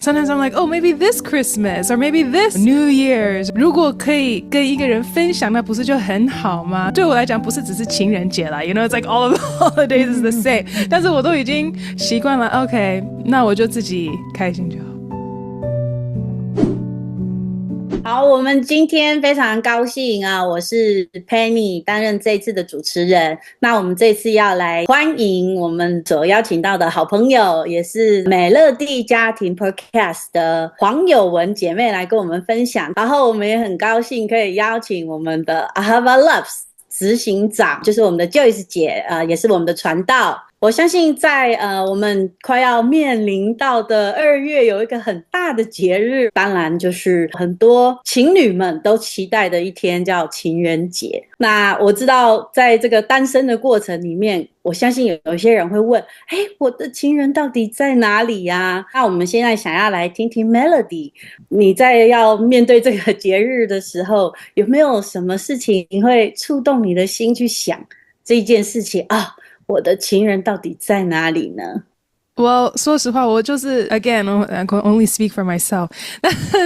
Sometimes I'm like, oh, maybe this Christmas or maybe this New Year's. 如果可以跟一个人分享，那不是就很好吗？对我来講，不是只是情人節啦 ，you know, it's like all of the holidays is the same. 但是我都已經習慣了 ，OK， 那我就自己開心就好。好，我們今天非常高興啊！我是 Penny 擔任這一次的主持人。那我們這次要來歡迎我們所邀請到的好朋友，也是美樂蒂家庭 Podcast 的黃友雯姐妹來跟我們分享。然後我們也很高興可以邀請我們的 Ahava Loves 執行長，就是我們的 Joyce 姐，也是我們的傳道。我相信在我們快要面臨到的2月有一個很大的節日，當然就是很多情侶們都期待的一天，叫情人節。那我知道在這個單身的過程裡面，我相信有一些人會問，我的情人到底在哪裡呀？那我們現在想要來聽聽 Melody， 你在要面對這個節日的時候，有沒有什麼事情會觸動你的心去想這件事情啊？我的情人到底在哪裡呢？ Well, 說實話，我就是 again, I can only speak for myself.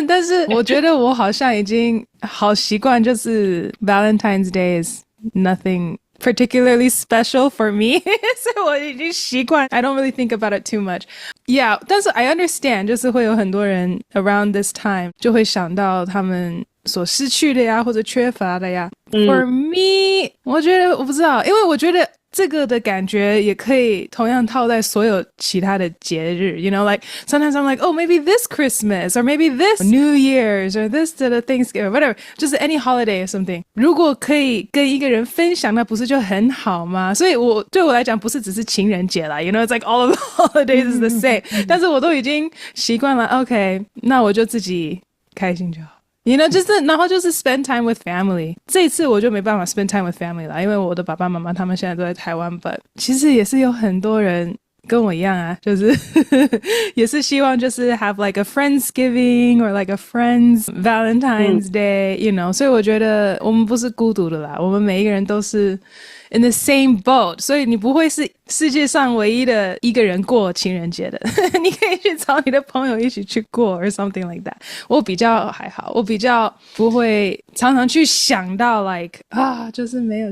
但是我覺得我好像已經好習慣，就是 Valentine's Day is nothing particularly special for me. 所以我已經習慣 I don't really think about it too much. Yeah, 但是 I understand 就是會有很多人 around this time 就會想到他們所失去的呀，或者缺乏的呀。For me, 我覺得我不知道，因為我覺得這個的感覺也可以同樣套在所有其他的節日 you know, like sometimes I'm like, oh, maybe this Christmas or maybe this New Year's or this to the Thanksgiving or whatever, 就是 any holiday or something. 如果可以跟一個人分享，那不是就很好嗎？所以對我來講，不是只是情人節啦 you know, it's like all of the holidays is the same. 但是我都已經習慣了 OK, 那我就自己開心就好。You know, 然後就是 spend time with family. 這一次我就沒辦法 spend time with family 啦，因為我的爸爸媽媽他們現在都在台灣 but 其實也是有很多人跟我一樣啊，就是也是希望就是 have like a Friendsgiving or like a Friends Valentine's Day, you know, 所以我覺得我們不是孤獨的啦，我們每一個人都是in the same boat, 所以你不會是世界上唯一的一個人過情人節的你可以去找你的朋友一起去過 or something like that. 我比較還好，我比較不會常常去想到 like 就是沒有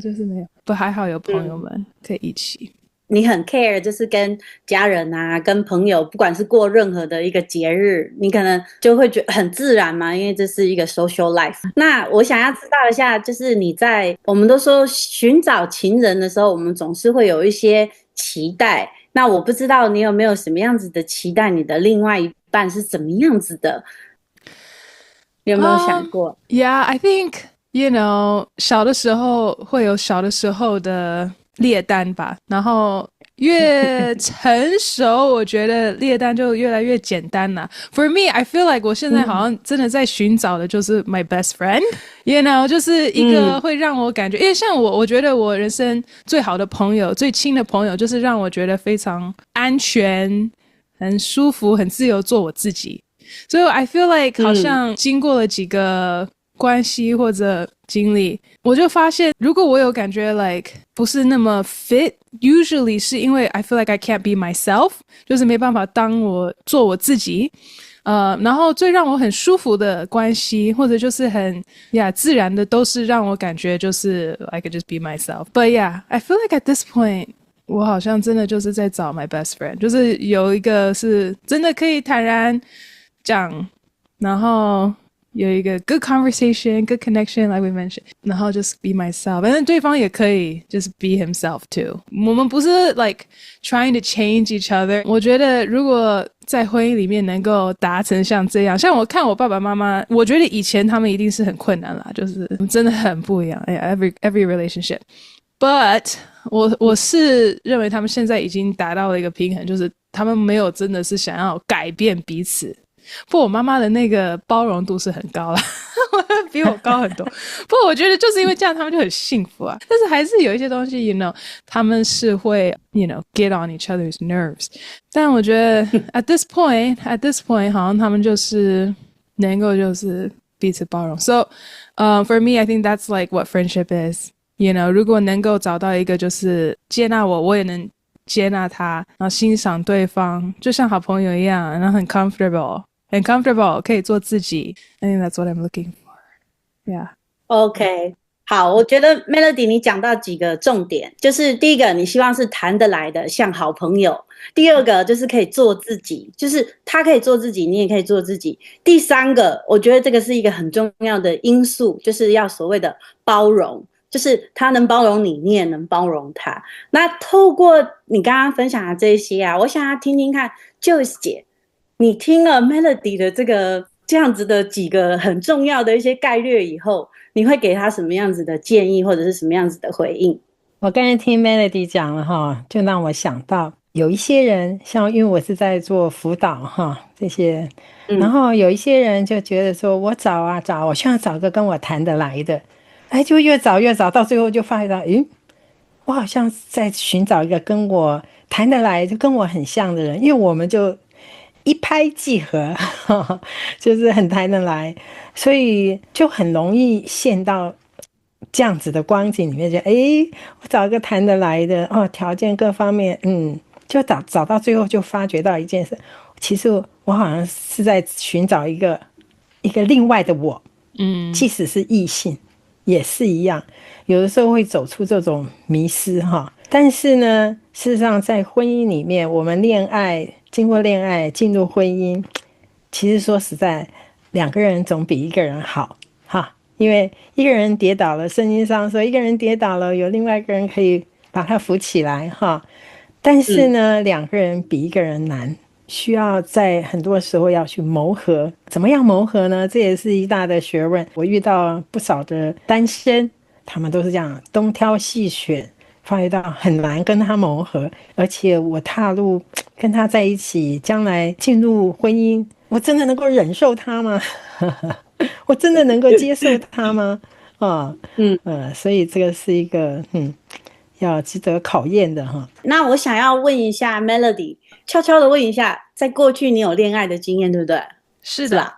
不還好有朋友們可以一起。你很 care 就是跟家人啊跟朋友不管是過任何的一個節日，你可能就會覺得很自然嘛，因為這是一個 social life。那我想要知道一下，就是你在我們都說尋找情人的時候，我們總是會有一些期待，那我不知道你有沒有什麼樣子的期待，你的另外一半是怎麼樣子的，你有沒有想過？Yeah, I think, you know, 小的時候會有小的時候的列單吧，然後越成熟我覺得列單就越來越簡單啦。For me, I feel like 我現在好像真的在尋找的就是 my best friend, you know, 就是一個會讓我感覺因為像我覺得我人生最好的朋友最親的朋友就是讓我覺得非常安全很舒服很自由做我自己，所以 I feel like 好像經過了幾個關係或者經歷，我就發現如果我有感覺 like 不是那麼 fit, usually 是因為 I feel like I can't be myself, 就是沒辦法做我自己，然後最讓我很舒服的關係或者就是很自然的都是讓我感覺就是 I could just be myself. But yeah, I feel like at this point 我好像真的就是在找 my best friend, 就是有一個是真的可以坦然講，然後有一個 good conversation, good connection, like we mentioned, 然後 just be myself. 反正對方也可以 just be himself too. 我們不是 like trying to change each other. 我覺得如果在婚姻裡面能夠達成像這樣，像我看我爸爸媽媽，我覺得以前他們一定是很困難啦，就是真的很不一樣 every relationship. But 我是認為他們現在已經達到了一個平衡，就是他們沒有真的是想要改變彼此。不過我媽媽的那個包容度是很高啦比我高很多不過我覺得就是因為這樣他們就很幸福啊，但是還是有一些東西 you know 他們是會 you know get on each other's nerves， 但我覺得 at this point 好像他們就是能夠就是彼此包容。 So for me I think that's like what friendship is, you know, 如果能夠找到一個就是接納我也能接納他，然後欣賞對方就像好朋友一樣，然後很 comfortable 很 comfortable， 可以做自己。I think that's what I'm looking for. Yeah. OK， 好，我觉得 Melody 你講到幾個重點，就是第一個，你希望是談得來的，像好朋友；第二個就是可以做自己，就是他可以做自己，你也可以做自己；第三個，我覺得這個是一個很重要的因素，就是要所謂的包容，就是他能包容你，你也能包容他。那透過你剛剛分享的這些啊，我想要聽聽看 Joyce 姐，你聽了 Melody 的這樣子的幾個很重要的一些概略以後，你會給他什麼樣子的建議，或者是什麼樣子的回應？我剛才聽 Melody 講了哈，就讓我想到有一些人，像因為我是在做輔導哈，這些，然後有一些人就覺得說，我找啊找，我希望找個跟我談得來的，哎，就越找越找，到最後就發現到，我好像在尋找一個跟我談得來，就跟我很像的人，因為我們就一拍即合，就是很談得來，所以就很容易陷到這樣子的光景裡面，就我找一個談得來的哦，條件各方面，就找到最後就發覺到一件事，其實我好像是在尋找一個另外的我，即使是異性也是一樣，有的時候會走出這種迷思哈。但是呢，事實上在婚姻裡面，我們經過戀愛進入婚姻，其實說實在，兩個人總比一個人好哈，因為一個人跌倒了，聖經上說一個人跌倒了，有另外一個人可以把他扶起來哈。但是呢，兩個人比一個人難，需要在很多時候要去磨合。怎麼樣磨合呢？這也是一大的學問。我遇到不少的單身，他們都是這樣東挑細選，發覺到很難跟他磨合，而且我踏入跟他在一起，將來進入婚姻，我真的能夠忍受他嗎？我真的能夠接受他嗎？所以這個是一個要值得考驗的哈。那我想要問一下 Melody， 悄悄的問一下，在過去你有戀愛的經驗，對不對？是的。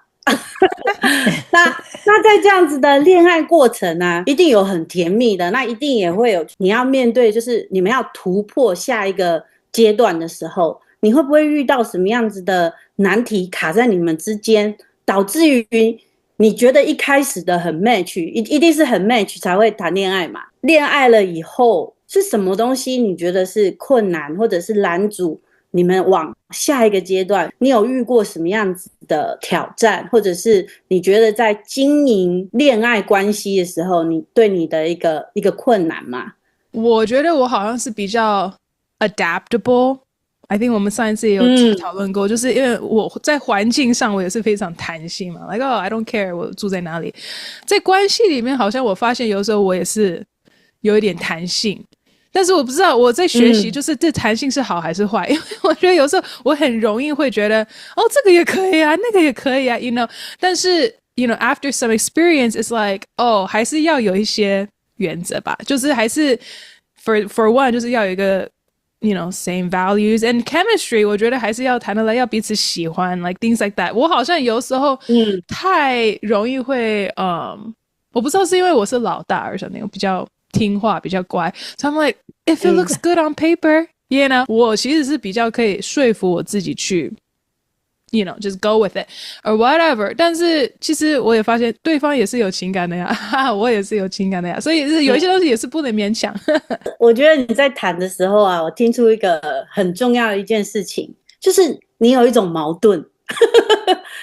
那在這樣子的戀愛過程啊，一定有很甜蜜的，那一定也會有你要面對，就是你們要突破下一個階段的時候，你會不會遇到什麼樣子的難題卡在你們之間，導致於你覺得一開始的很 match， 一定是很 match 才會談戀愛嘛？戀愛了以後是什麼東西你覺得是困難，或者是攔阻你們往下一個階段？你有遇過什麼樣子的挑戰，或者是你覺得在經營戀愛關係的時候，你對你的一個困難嗎？我覺得我好像是比較 adaptable。I think 我們上一次也有討論過，就是因為我在環境上我也是非常彈性嘛，like I don't care 我住在哪裡。在關係裡面，好像我發現有時候我也是有一點彈性。但是我不知道我在學習，就是這彈性是好還是壞，因為我覺得有時候我很容易會覺得，這個也可以啊，那個也可以啊 ，you know。但是 you know after some experience, it's like 還是要有一些原則吧，就是還是 for one 就是要有一個 you know same values and chemistry， 我覺得還是要談得來，要彼此喜歡 like things like that。我好像有時候太容易會我不知道是因為我是老大而什麼，我比較聽話比較乖， so I'm like if it looks good on paper, you know， 我其實是比較可以說服我自己去 you know just go with it or whatever。 但是其實我也發現對方也是有情感的呀，我也是有情感的呀，所以有一些東西也是不能勉強。我覺得你在談的時候啊，我聽出一個很重要的一件事情，就是你有一種矛盾。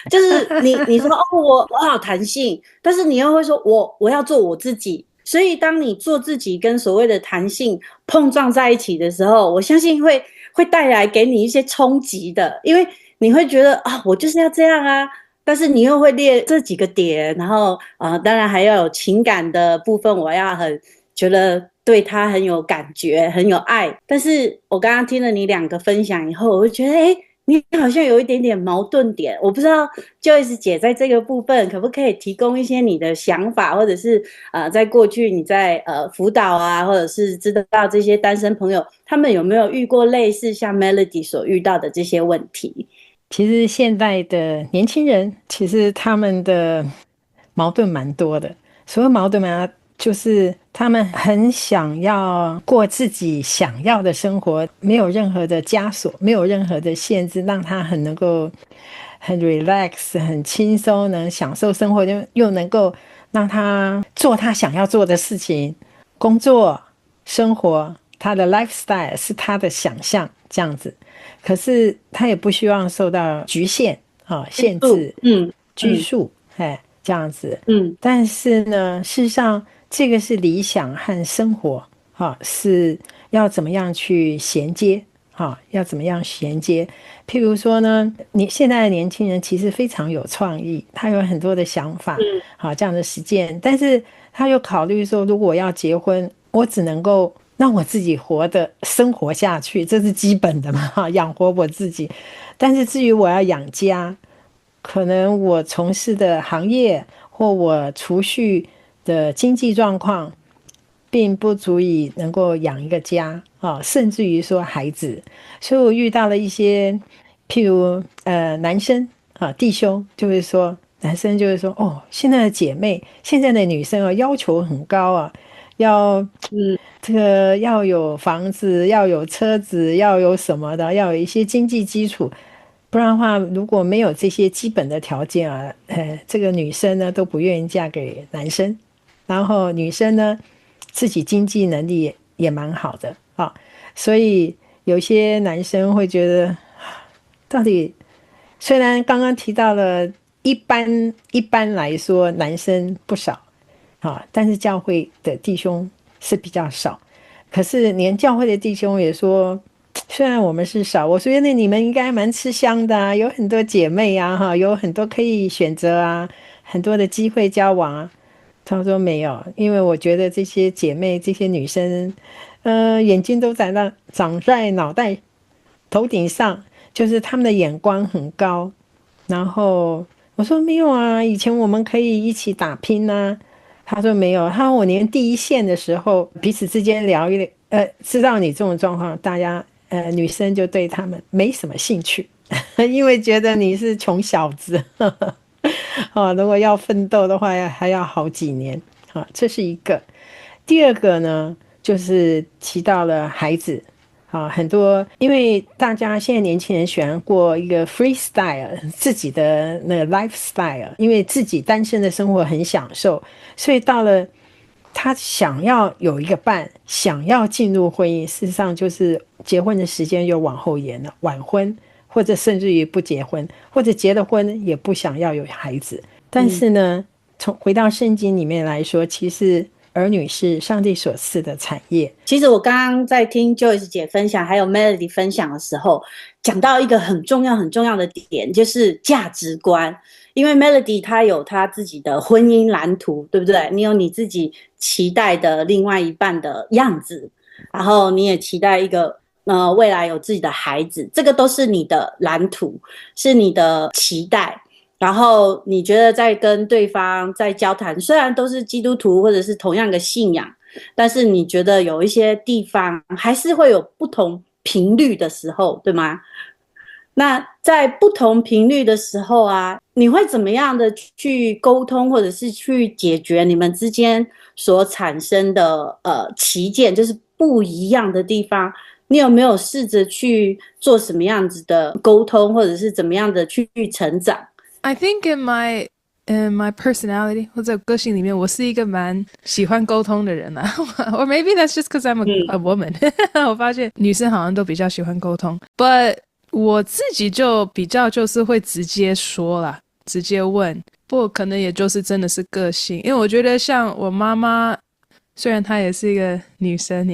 就是你說我好彈性，但是你又會說我要做我自己。所以當你做自己跟所謂的彈性碰撞在一起的時候，我相信會帶來給你一些衝擊的，因為你會覺得我就是要這樣啊，但是你又會列這幾個點，然後當然還要有情感的部分，我要很覺得對他很有感覺很有愛。但是我剛剛聽了你兩個分享以後，我會覺得你好像有一點點矛盾點，我不知道 Joyce 姐在這個部分可不可以提供一些你的想法，或者是在過去你在輔導啊，或者是知道這些單身朋友他們有沒有遇過類似像 Melody 所遇到的這些問題？其實現在的年輕人其實他們的矛盾蠻多的，所謂矛盾嘛，就是他們很想要過自己想要的生活，沒有任何的枷鎖，沒有任何的限制，讓他很能夠很 relax 很輕鬆，能享受生活，又能夠讓他做他想要做的事情，工作生活，他的 lifestyle 是他的想象這樣子。可是他也不希望受到局限限制拘束這樣子。但是呢，事實上這個是理想和生活是要怎麼樣去銜接要怎麼樣銜接？譬如說呢，你現在的年輕人其實非常有創意，他有很多的想法這樣的實踐，但是他又考慮說，如果我要結婚，我只能夠讓我自己生活下去，這是基本的嘛，養活我自己。但是至於我要養家，可能我從事的行業或我儲蓄的經濟狀況並不足以能夠養一個家甚至於說孩子。所以我遇到了一些譬如男生弟兄就會說，男生就會說現在的姐妹，現在的女生要求很高要这個要有房子，要有車子，要有什麼的，要有一些經濟基礎，不然的話如果沒有這些基本的條件這個女生呢都不願意嫁給男生。然後女生呢自己經濟能力也蠻好的所以有些男生會覺得，到底雖然剛剛提到了一般來說男生不少但是教會的弟兄是比較少。可是連教會的弟兄也說，雖然我們是少，我覺得你們應該蠻吃香的有很多姐妹有很多可以選擇很多的機會交往他說沒有，因為我覺得這些姐妹這些女生眼睛都長在腦袋頭頂上，就是他們的眼光很高。然後我說沒有以前我們可以一起打拼他說沒有，他說我連第一線的時候彼此之間聊知道你這種狀況，大家女生就對他們沒什麼興趣因為覺得你是窮小子如果要奮鬥的話還要好幾年這是一個。第二個呢就是提到了孩子很多，因為大家現在年輕人喜歡過一個 freestyle 自己的那個 lifestyle， 因為自己單身的生活很享受，所以到了他想要有一個伴，想要進入婚姻，事實上就是結婚的時間又往後延了，晚婚或者甚至於不結婚，或者結了婚也不想要有孩子。但是呢回到聖經裡面來說，其實兒女是上帝所賜的產業。其實我剛剛在聽 Joyce 姐分享還有 Melody 分享的時候，講到一個很重要的點，就是價值觀。因為 Melody 她有她自己的婚姻藍圖，對不對？你有你自己期待的另外一半的樣子，然後你也期待一個未來有自己的孩子，這個都是你的藍圖，是你的期待。然後你覺得在跟對方在交談，雖然都是基督徒或者是同樣的信仰，但是你覺得有一些地方還是會有不同頻率的時候，對嗎？那在不同頻率的時候你會怎麼樣的去溝通，或者是去解決你們之間所產生的歧見，就是不一樣的地方？你有沒有試着去做什麼樣子的溝通，或者是怎麼樣的去成長？I think in my personality 或者個性裡面，我是一個蠻喜歡溝通的人or maybe that's just because I'm a woman 我發現女生好像都比較喜歡溝通 but 我自己就比較就是會直接說啦，直接問，不過可能也就是真的是個性。因為我覺得像我媽媽，雖然她也是一個女生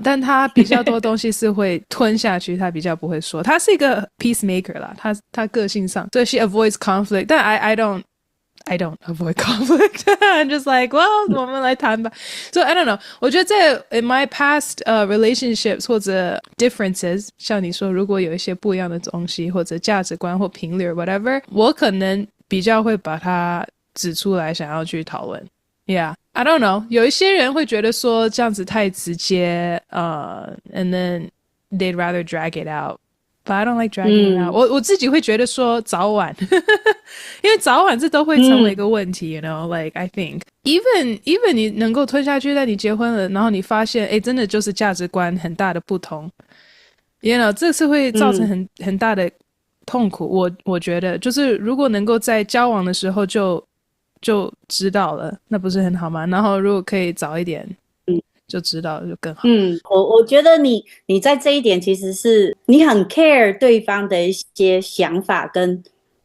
但她比較多東西是會吞下去她比較不會說。她是一個 peacemaker 啦，她個性上，所以 she avoids conflict， 但I don't avoid conflict I'm just like well 我們來談吧。So I don't know， 我覺得在 in my past relationships 或者 differences， 像你說如果有一些不一樣的東西或者價值觀或頻率 or whatever， 我可能比較會把它指出來想要去討論。Yeah, I don't know， 有一些人會覺得說這樣子太直接and then they'd rather drag it out，But I don't like dragging it out。我自己會覺得說早晚因為早晚這都會成為一個問題you know like I think even 你能夠吞下去，但你結婚了，然後你發現真的就是價值觀很大的不同，you know 這是會造成很大的痛苦。我覺得就是如果能夠在交往的時候就知道了，那不是很好嗎？然後如果可以早一点就知道就更好。我覺得你在這一點其實是你很 care 對方的一些想法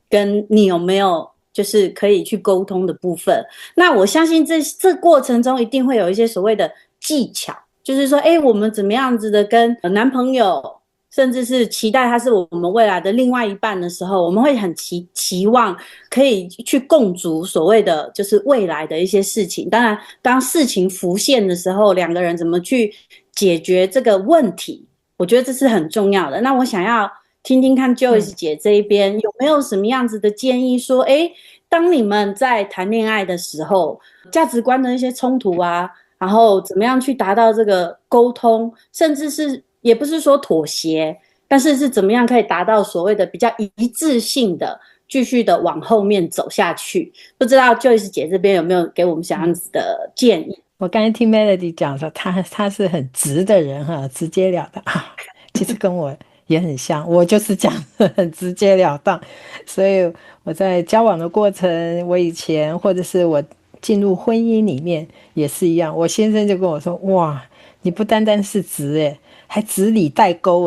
跟你有沒有就是可以去溝通的部分。那我相信這過程中一定會有一些所謂的技巧，就是說我們怎麼樣子的跟男朋友甚至是期待他是我們未來的另外一半的時候，我們會很期望可以去共築所謂的就是未來的一些事情。當然當事情浮現的時候，兩個人怎麼去解決這個問題，我覺得這是很重要的。那我想要聽聽看 Joyce 姐這一邊有沒有什麼樣子的建議說當你們在談戀愛的時候，價值觀的一些衝突啊，然後怎麼樣去達到這個溝通，甚至是也不是說妥協，但是怎麼樣可以達到所謂的比較一致性的繼續的往後面走下去。不知道 Joyce 姐這邊有沒有給我們什麼樣子的建議？我剛才聽 Melody 講說他是很直的人哈，直截了當其實跟我也很像，我就是講得很直截了當，所以我在交往的過程，我以前或者是我進入婚姻裡面也是一樣，我先生就跟我說，哇，你不单单是直還直裡帶勾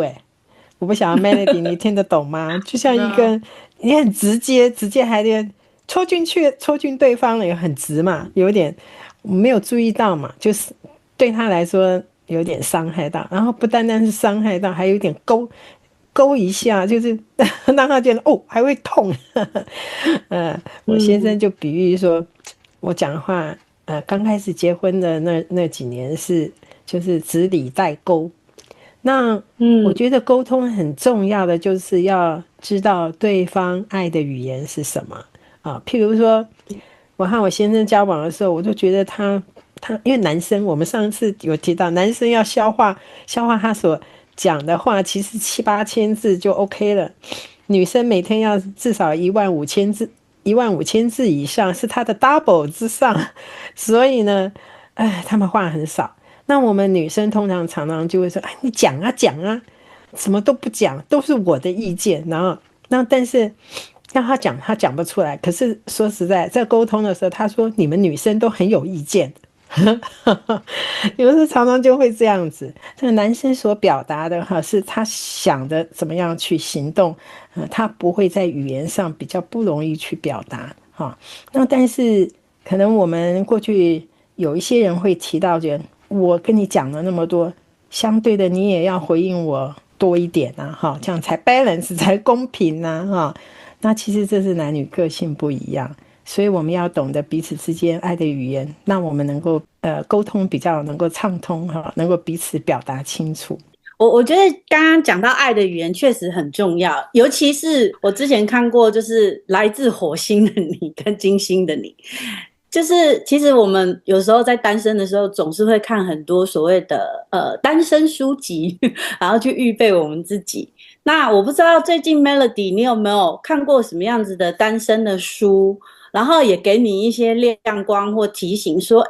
我不曉得 Melody 你聽得懂嗎？就像一個你很直接還得戳進對方也很直嘛，有點沒有注意到嘛，就是對他來說有點傷害到，然後不單單是傷害到，還有點勾一下，就是讓他覺得還會痛我先生就比喻說我講話剛開始結婚的那幾年就是直裡帶勾。那我覺得溝通很重要的就是要知道對方愛的語言是什麼譬如說我和我先生交往的時候，我就覺得他因為男生，我們上次有提到男生要消化他所講的話，其實7-8千字就 OK 了，女生每天要至少15000字以上，是他的 double 之上，所以呢他們話很少。那我們女生通常常就會說，你講啊，什麼都不講，都是我的意見。然後，但是讓他講不出來。可是說實在，在溝通的時候，他說你們女生都很有意見，有時候常常就會這樣子。這個男生所表達的是他想的怎麼樣去行動，他不會在語言上比較不容易去表達那但是可能我們過去有一些人會提到覺得我跟你講了那麼多，相對的你也要回應我多一點這樣才 balance 才公平那其實這是男女個性不一樣，所以我們要懂得彼此之間愛的語言，讓我們能夠溝通比較能夠暢通能夠彼此表達清楚。我覺得剛剛講到愛的語言確實很重要，尤其是我之前看過就是來自火星的你跟金星的你，就是其實我們有時候在單身的時候總是會看很多所謂的單身書籍，然後去預備我們自己。那我不知道最近 Melody 你有沒有看過什麼樣子的單身的書，然後也給你一些亮光或提醒說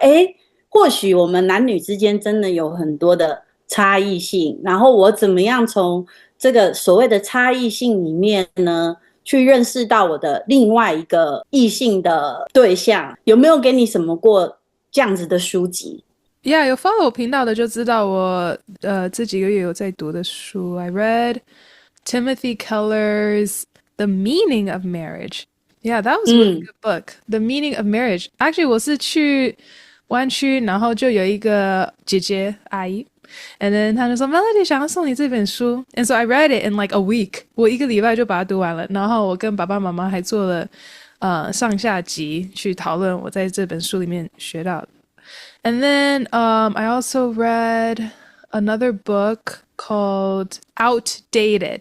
或許我們男女之間真的有很多的差異性，然後我怎麼樣從這個所謂的差異性裡面呢去認識到我的另外一個異性的對象，有沒有給你什麼過這樣子的書籍？有 follow 我頻道的就知道我這幾個月有在讀的書。 I read Timothy Keller's The Meaning of Marriage. Yeah, that was a really good book. The Meaning of Marriage. Actually 我是去灣區，然後就有一個姐姐阿姨，and then 他就說 Melody 想要送你這本書， and so I read it in like a week， 我1個禮拜就把它讀完了，然後我跟爸爸媽媽還做了上下集去討論我在這本書裡面學到的。And then I also read another book called Outdated.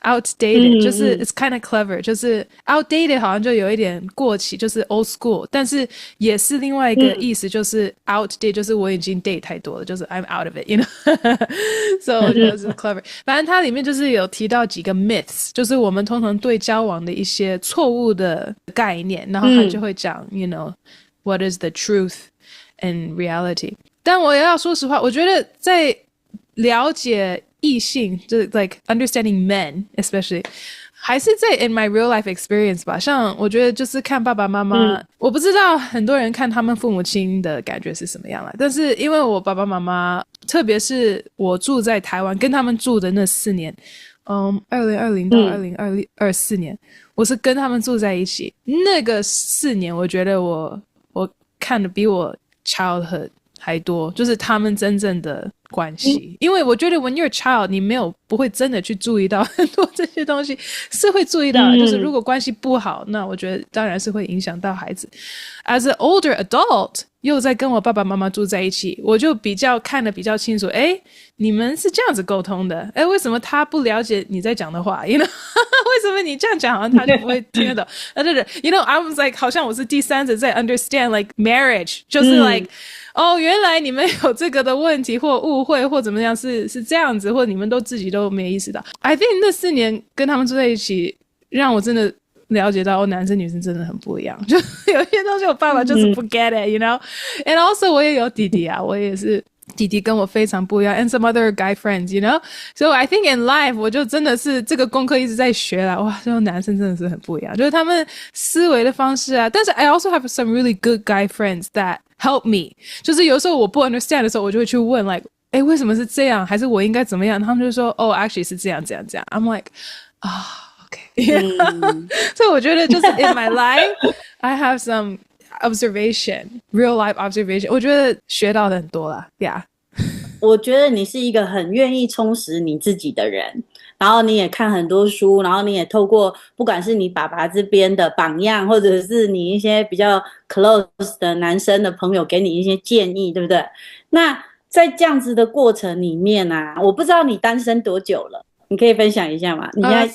Outdated 就是 it's kind of clever， 就是 outdated 好像就有一點過期，就是 old school， 但是也是另外一個意思，就是 outdated 就是我已經 date 太多了，就是 I'm out of it， you know so 我覺得是 clever。 反正它裡面就是有提到幾個 myths， 就是我們通常對交往的一些錯誤的概念，然後他就會講you know what is the truth and reality。 但我也要說實話，我覺得在了解異性就是 like understanding men especially 還是在 in my real life experience 吧，像我覺得就是看爸爸媽媽，我不知道很多人看他們父母親的感覺是什麼樣啦，但是因為我爸爸媽媽，特別是我住在台灣，跟他們住的那4年，2020到2024年，我是跟他們住在一起，那個4年，我覺得我看的比我 childhood 還多，就是他們真正的關係，因為我覺得 when you're a child 你不會真的去注意到很多這些東西，是會注意到的，就是如果關係不好，那我覺得當然是會影響到孩子。As an older adult 又在跟我爸爸媽媽住在一起，我就看得比較清楚，你們是這樣子溝通的，為什麼他不了解你在講的話 you know 為什麼你這樣講好像他就不會聽得懂對 you know I was like 好像我是第三者在 understand like marriage 就是 like原來你們有這個的問題或誤會或怎麼樣是這樣子，或你們都自己都沒意識到。I think 那4年跟他們住在一起，讓我真的了解到男生女生真的很不一樣，就有些東西我爸爸就是不 get it you know and also 我也有弟弟啊，我也是弟弟跟我非常不一樣 and some other guy friends you know so I think in life 我就真的是這個功課一直在學啦，哇，這種男生真的是很不一樣，就是他們思維的方式啊，但是 I also have some really good guy friends that help me 就是有時候我不 understand 的時候，我就會去問 like 為什麼是這樣，還是我應該怎麼樣，他們就說actually 是這樣這樣這樣 I'm like okay 所以我覺得就是 in my life I have some observation real life observation 我覺得學到的很多啦 yeah 我覺得你是一個很願意充實你自己的人，然後你也看很多書，然後你也透過不管是你爸爸這邊的榜樣，或者是你一些比較 close 的男生的朋友給你一些建議，對不对？那在這樣子的過程裡面啊，我不知道你單身多久了，你可以分享一下嗎？你现在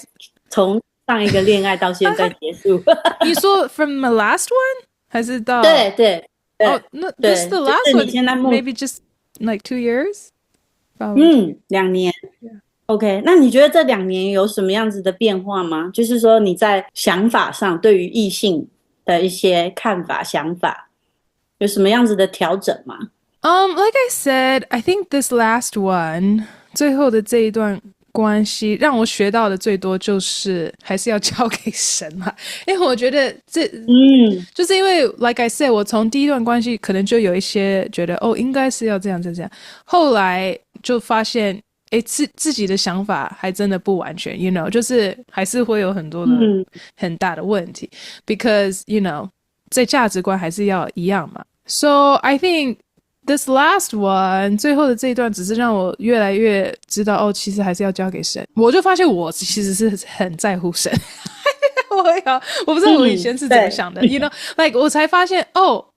從上一個戀愛到現在結束你說 from the last one 還是到對那 this is the last one maybe just like 2 years 2年OK 那你覺得這2年有什麼樣子的變化嗎？就是說你在想法上對於異性的一些看法想法有什麼樣子的調整嗎like I said I think this last one 最後的這一段關係讓我學到的最多就是還是要交給神嘛，因為我覺得就是因為 like I said 我從第一段關係可能就有一些覺得應該是要這樣這樣，後來就發現自己的想法還真的不完全 you know 就是還是會有很多的很大的問題because you know 在價值觀還是要一樣嘛 so I think this last one 最後的這一段只是讓我越來越知道其實還是要交給神，我就發現我其實是很在乎神我不知道我以前是怎麼想的you know like 我才發現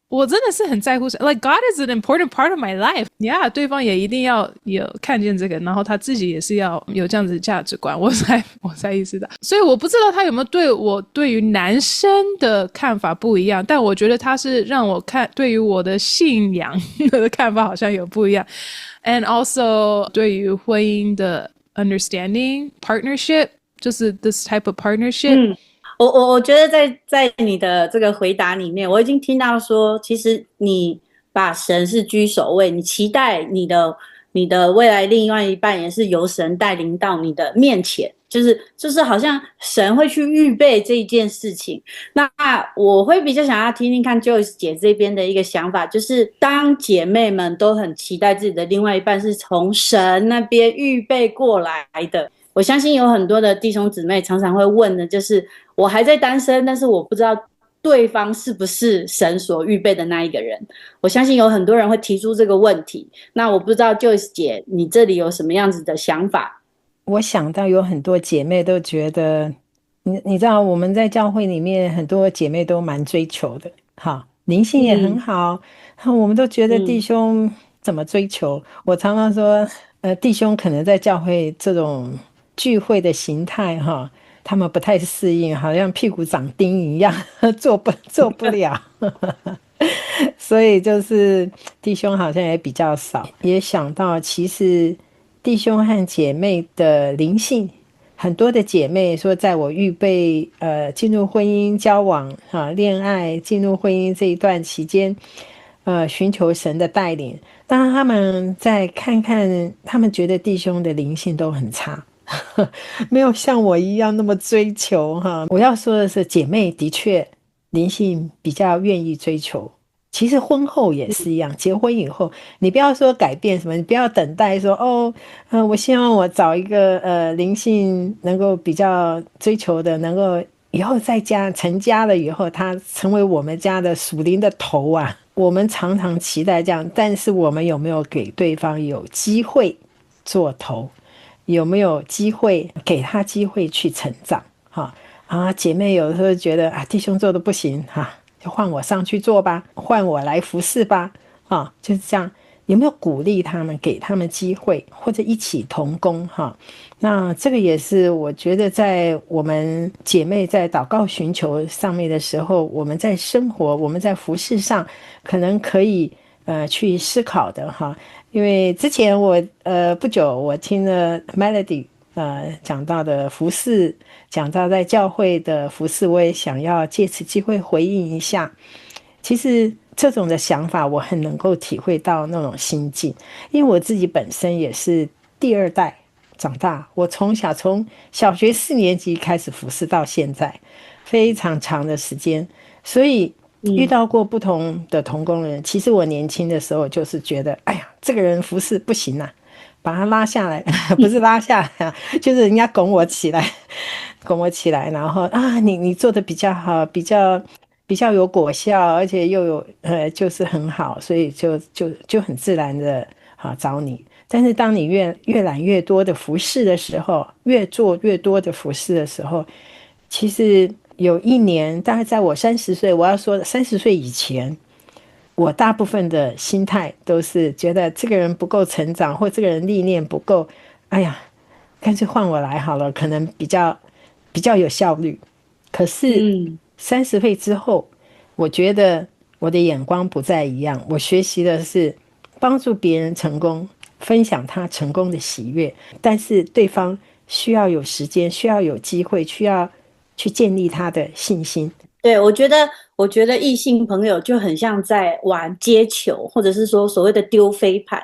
我真的是很在乎神 like God is an important part of my life yeah 對方也一定要有看見這個，然後他自己也是要有這樣子的價值觀，我才意識到，所以我不知道他有沒有對於男生的看法不一樣，但我覺得他是讓我看對於我的信仰的看法好像有不一樣 and also 對於婚姻的 understanding partnership 就是 this type of partnership我覺得在你的這個回答裡面，我已經聽到說，其實你把神是居首位，你期待你的未來另外一半也是由神帶領到你的面前，就是好像神會去預備這一件事情。那我會比較想要聽聽看 Joyce 姐這邊的一個想法，就是當姐妹們都很期待自己的另外一半是從神那邊預備過來的，我相信有很多的弟兄姊妹常常會問的就是我還在單身，但是我不知道對方是不是神所預備的那一個人，我相信有很多人会提出這個問題，那我不知道 Joyce 姐你這裡有什麼樣子的想法。我想到有很多姐妹都覺得你知道我們在教会裡面很多姐妹都蠻追求的靈性也很好我們都覺得弟兄怎麼追求我常常說弟兄可能在教会這種聚會的形態他們不太適應，好像屁股長釘一樣做不了所以就是弟兄好像也比較少，也想到其實弟兄和姐妹的靈性，很多的姐妹說在我預備進入婚姻交往戀愛進入婚姻這一段期間尋求神的帶領，當他們再看看他們覺得弟兄的靈性都很差沒有像我一樣那麼追求哈。我要說的是，姐妹的確靈性比較願意追求。其實婚後也是一樣，結婚以後，你不要說改變什麼，你不要等待說哦，我希望我找一個靈性能夠比較追求的，能夠以後在家成家了以後，他成為我們家的屬靈的頭啊。我們常常期待這樣，但是我們有沒有給對方有機會做頭？有沒有機會給他機會去成長？姐妹有時候覺得弟兄做的不行就換我上去做吧，換我來服侍吧，就是這樣。有沒有鼓勵他們，給他們機會，或者一起同工那這個也是我覺得在我們姐妹在禱告尋求上面的時候，我們在生活，我們在服侍上可能可以去思考的因為之前我不久我聽了 Melody 講到的服侍，講到在教會的服侍，我也想要借此機會回應一下。其實這種的想法我很能夠體會到那種心境，因為我自己本身也是第二代長大，我從小學4年級開始服侍到現在，非常長的時間，所以遇到過不同的同工人。其實我年輕的時候就是覺得，哎呀，這個人服侍不行把他拉下來，不是拉下來就是人家拱我起来，然後你做的比較好，比較有果效，而且又有就是很好，所以就很自然的找你。但是当你越来越多的服事的時候，越做越多的服事的時候，其實有一年，大概在我30歲，我要說30歲以前，我大部分的心態都是覺得這個人不夠成長，或這個人歷練不夠，哎呀，乾脆換我來好了，可能比較有效率。可是30歲之後，我覺得我的眼光不再一樣，我學習的是幫助別人成功，分享他成功的喜悅，但是對方需要有時間，需要有機會，需要去建立他的信心。對，我覺得異性朋友就很像在玩接球，或者是說所謂的丟飛盤，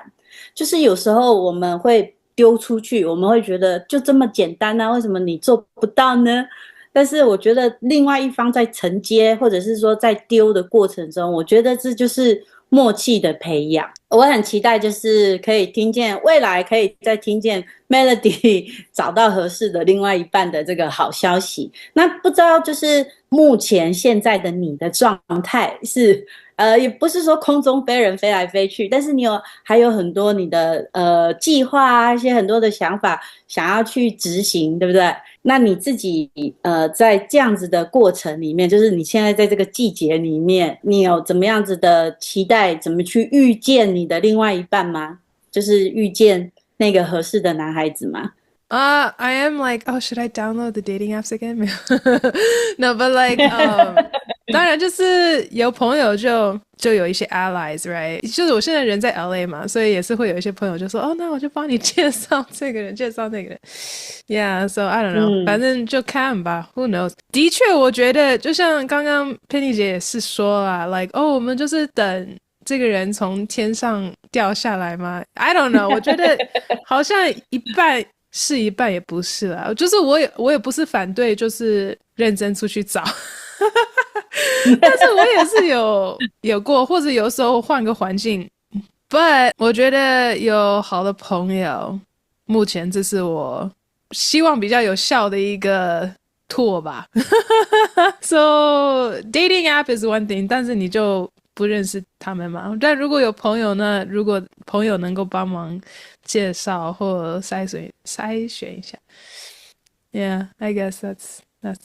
就是有時候我們會丟出去，我們會覺得就這麼簡單為什麼你做不到呢？但是我覺得另外一方在承接，或者是說在丟的過程中，我覺得這就是默契的培養。我很期待就是可以聽見，未來可以再聽見 Melody 找到合適的另外一半的這個好消息。那不知道就是目前現在的你的狀態是也不是說空中飞人飞來飛去，但是你還有很多你的計劃一些很多的想法想要去執行，對不對？那你自己在這樣子的過程裡面，就是你現在在這個季節裡面，你有怎麼樣子的期待，怎麼去遇見你的另外一半嗎？就是遇見那個合適的男孩子嗎？I am like, oh, should I download the dating apps again? No, but like, 當然就是有朋友就有一些 allies, right? 就是我現在人在 LA 嘛，所以也是會有一些朋友就說，哦，那我就幫你介紹這個人，介紹那個人。Yeah, so I don't know. 反正就看吧 ，Who knows? 的確，我覺得就像剛剛 Penny 姐也是說啦 like, 我們就是等這個人從天上掉下來嗎 ？I don't know. 我覺得好像一半是一半也不是啦，就是我也不是反對，就是認真出去找，但是我也是有過，或者有時候換個環境。But 我覺得有好的朋友，目前這是我希望比較有效的一個tool吧。So dating app is one thing， 但是你就不認識他們嘛。但如果有朋友呢，如果朋友能夠幫忙介紹或篩選一下 ，Yeah, I guess that's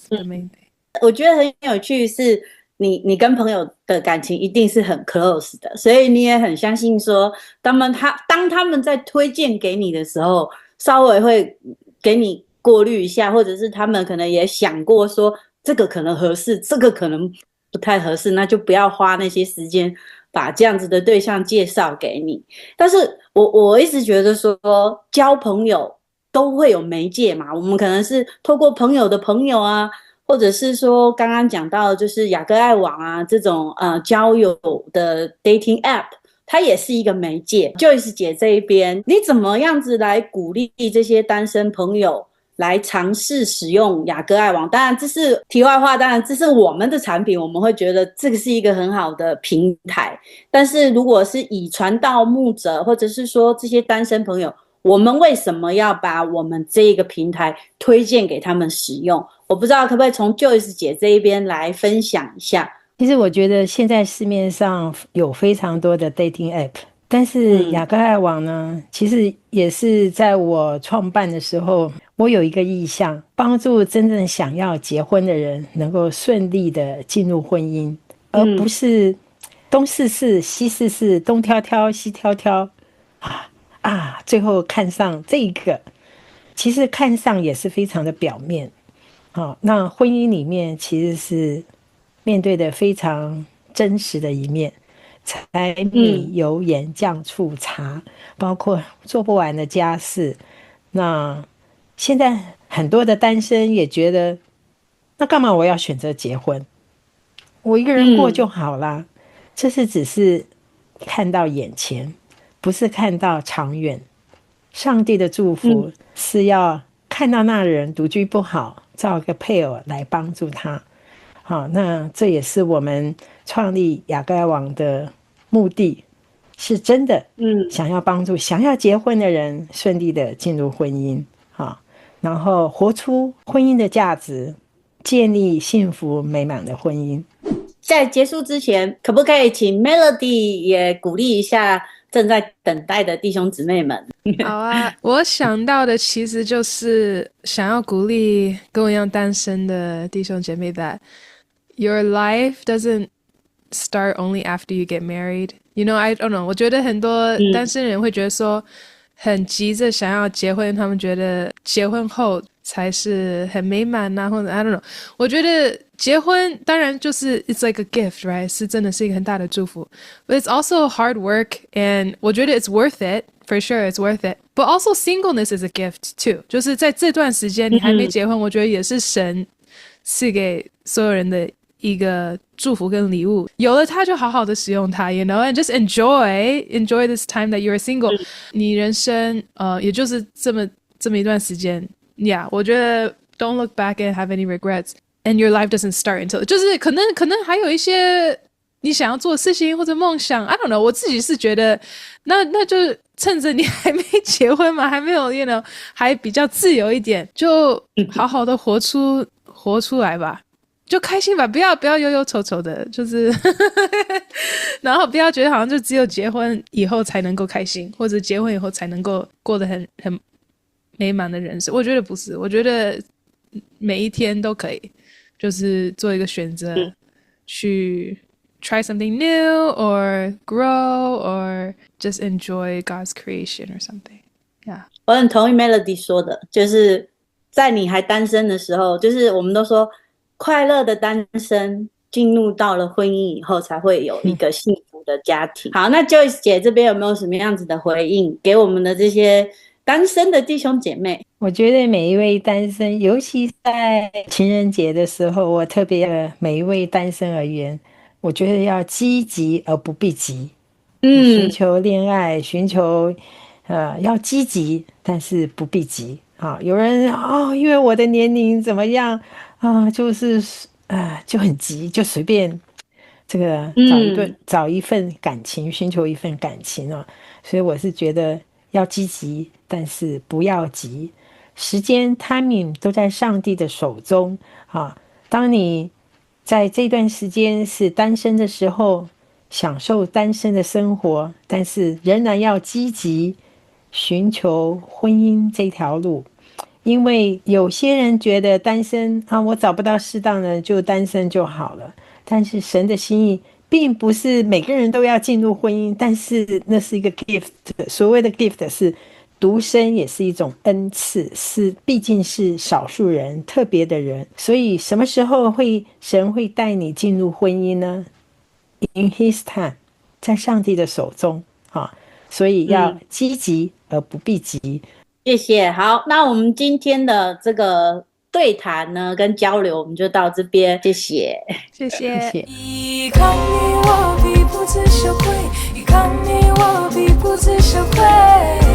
the main thing。我覺得很有趣是你跟朋友的感情一定是很 close 的，所以你也很相信說，当他們在推薦給你的時候，稍微會給你過濾一下，或者是他們可能也想過說這個可能合適，這個可能不太合適，那就不要花那些時間把這樣子的對象介紹給你。但是我一直覺得說交朋友都會有媒介嘛，我們可能是透過朋友的朋友啊，或者是說剛剛講到的就是雅各愛網啊這種交友的 dating app，它也是一個媒介。Joyce 姐這一邊，你怎麼樣子來鼓勵這些單身朋友來嘗試使用雅歌愛網？當然這是題外話，當然這是我們的產品，我們會覺得這個是一個很好的平台。但是如果是以傳道牧者，或者是說這些單身朋友，我們為什麼要把我們這一個平台推薦給他們使用？我不知道可不可以從 Joyce 姐這一邊來分享一下。其實我覺得現在市面上有非常多的 dating app， 但是雅歌愛網呢，其實也是在我創辦的時候，我有一個意向，幫助真正想要結婚的人能夠順利的進入婚姻，而不是東試試西試試，東挑挑西挑挑最後看上這個。其實看上也是非常的表面。那婚姻裡面其實是面對的非常真實的一面，柴米油鹽醬醋茶，包括做不完的家事。那現在很多的單身也覺得，那幹嘛我要選擇結婚？我一個人過就好啦。這是只是看到眼前，不是看到長遠。上帝的祝福是要看到那人獨居不好，找個配偶來幫助他。好，那這也是我們創立雅歌愛網的目的，是真的想要幫助想要結婚的人順利的進入婚姻，然後活出婚姻的價值，建立幸福美滿的婚姻。在結束之前，可不可以請 Melody 也鼓勵一下正在等待的弟兄姊妹們？好啊，我想到的其實就是想要鼓勵跟我一樣單身的弟兄姐妹 that your life doesn't start only after you get married. You know, I don't know. 我覺得很多單身人會覺得說很急着想要結婚，他們覺得結婚後才是很美滿啊，或者 I don't know。我覺得結婚當然就是 it's like a gift, right? 是真的是一個很大的祝福。But it's also hard work, and 我覺得 it's worth it. For sure, it's worth it. But also singleness is a gift too. 就是在這段時間你還沒結婚，我覺得也是神賜給所有人的一個祝福跟禮物。有了它就好好的使用它 you know, and just enjoy this time that you're single. 你人生也就是這麼一段時間 Yeah, 我覺得 don't look back and have any regrets. And your life doesn't start until 就是可能還有一些你想要做的事情或者夢想 I don't know, 我自己是覺得那就趁着你還沒結婚嘛，還沒有 you know, 還比較自由一點，就好好的活出來吧，就開心吧，不要憂憂愁愁的，就是然後不要覺得好像就只有結婚以後才能夠開心，或者結婚以後才能夠過得很美滿的人生。我覺得不是，我覺得每一天都可以就是做一個選擇，去 try something new or grow or just enjoy God's creation or something. Yeah. 我很同意 Melody 說的，就是在你還單身的時候，就是我們都說快樂的單身進入到了婚姻以後才會有一個幸福的家庭。好，那 Joyce 姐這邊有沒有什麼樣子的回應給我們的這些單身的弟兄姐妹？我覺得每一位單身，尤其在情人節的時候，我特別每一位單身而言，我覺得要積極而不避急。尋求戀愛，尋求要積極，但是不避急。有人因為我的年齡怎麼樣就是就很急，就隨便這個找一份感情，尋求一份感情所以我是覺得要積極，但是不要急。時間 timing 都在上帝的手中當你在這段時間是單身的時候，享受單身的生活，但是仍然要積極尋求婚姻這條路。因為有些人覺得單身我找不到適當的人就單身就好了，但是神的心意並不是每個人都要進入婚姻，但是那是一個 gift。 所謂的 gift 是獨身，也是一種恩賜，是畢竟是少數人，特別的人。所以什麼時候神會帶你進入婚姻呢？ In his time， 在上帝的手中所以要積極而不避急。謝謝。好，那我們今天的這個對談呢跟交流我們就到這邊，謝謝。謝謝。依靠你，我必不致羞愧。看你我彼不知羞愧。